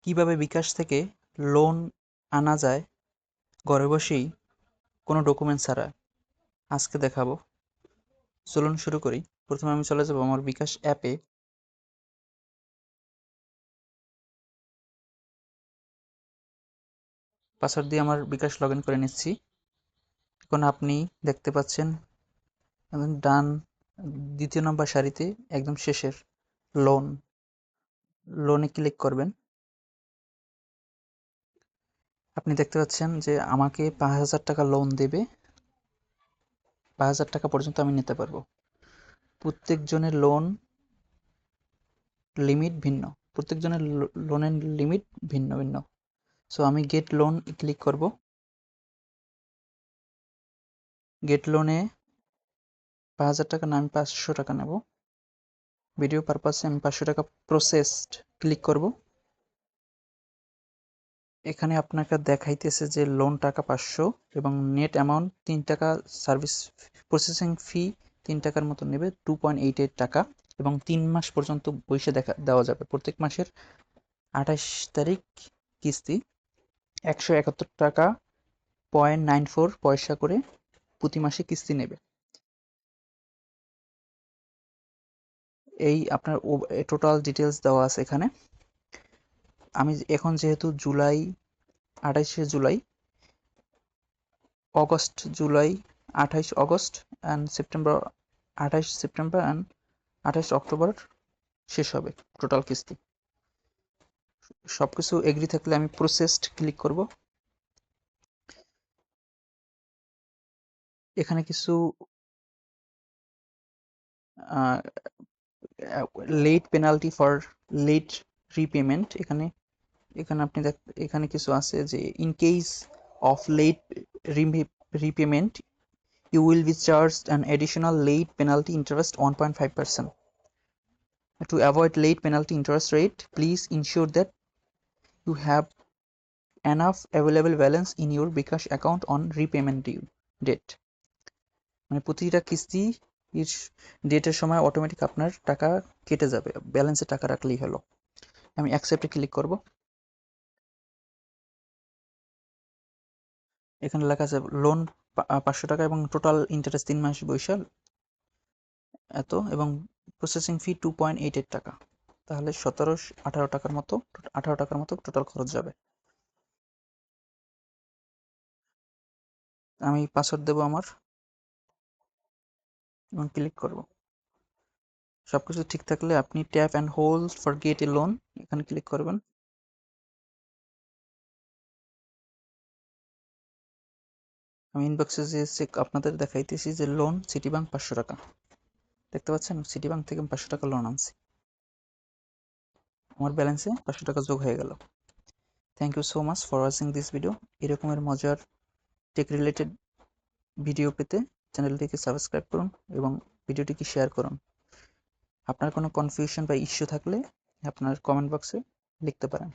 কিভাবে বিকাশ থেকে লোন আনা যায় ঘরে বসেই কোনো ডকুমেন্ট ছাড়া আজকে দেখাবো। চলুন শুরু করি। প্রথমে আমি চলে যাব আমার বিকাশ অ্যাপে। পাসওয়ার্ড দিয়ে আমার বিকাশ লগ ইন করে নিচ্ছি। এখন আপনি দেখতে পাচ্ছেন একদম ডান দ্বিতীয় নম্বর সারিতে একদম শেষের লোনে ক্লিক করবেন। আপনি দেখতে পাচ্ছেন যে আমাকে ৫,০০০ টাকা লোন দেবে। ৫,০০০ টাকা পর্যন্ত আমি নিতে পারবো। প্রত্যেকজনের লোন লিমিট ভিন্ন। প্রত্যেকজনের লোনের লিমিট ভিন্ন ভিন্ন। সো আমি গেট লোন ক্লিক করব। গেট লোনে ৫,০০০ টাকা না, আমি ৫০০ টাকা নেব। ভিডিও পারপাসে আমি ৫০০ টাকা প্রসেসড ক্লিক করব। এখানে আপনাকে দেখাইতেছে যে লোন টাকা ৫০০ এবং নেট অ্যামাউন্ট ৩ টাকা, সার্ভিস প্রসেসিং ফি ৩ টাকার মতো নেবে, 2.88 টাকা, এবং ৩ মাস পর্যন্ত পয়সা দেওয়া যাবে। প্রত্যেক মাসের ২৮ তারিখ কিস্তি ১৭১ টাকা 0.94 পয়সা করে প্রতি মাসে কিস্তি নেবে। এই আপনার টোটাল ডিটেলস দেওয়া আছে এখানে। আমি এখন যেহেতু জুলাই ২৮শে July, August July, ২৮ August and September, ২৮ September and ২৮ October শেষ হবে টোটাল কিস্তি। সব কিছু এগ্রি থাকলে আমি প্রসেসড ক্লিক করব। এখানে কিছু late penalty for late repayment, এখানে এখানে আপনি এখানে কিছু আছে যে in case of late repayment you will be charged an additional late penalty interest 1.5%. To avoid late penalty interest rate, please ensure that you have enough available balance in your bikash account on repayment due date. মানে প্রতিটা কিস্তি ডেটের সময় automatic আপনার টাকা কেটে যাবে, ব্যালেন্সে টাকা রাখলেই হলো। আমি অ্যাকসেপ্টে ক্লিক করব। এখানে লেখা আছে লোন ৫০০ টাকা এবং টোটাল ইন্টারেস্ট ৩ মাস বৈশাল এত, এবং প্রসেসিং ফি 2.88 টাকা। তাহলে ১৭-১৮ টাকার মতো টোটাল খরচ যাবে। আমি পাসওয়ার্ড দেবো আমার এবং ক্লিক করব। সবকিছু ঠিক থাকলে আপনি tap and hold for gate A loan এখানে ক্লিক করবেন। আমি ইনবক্সে যে আপনাদের দেখাইতেছি যে লোন সিটি ব্যাংক ৫০০ টাকা, দেখতে পাচ্ছেন সিটি ব্যাংক থেকে ৫০০ টাকা লোন আনছি, আমার ব্যালেন্সে ৫০০ টাকা যোগ হয়ে গেল। Thank you so much for watching this video. এরকমের মজার টেক রিলেটেড ভিডিও পেতে চ্যানেলটিকে সাবস্ক্রাইব করুন এবং ভিডিওটিকে শেয়ার করুন। আপনার কোনো কনফিউশন বা ইস্যু থাকলে আপনার কমেন্ট বক্সে লিখতে পারেন।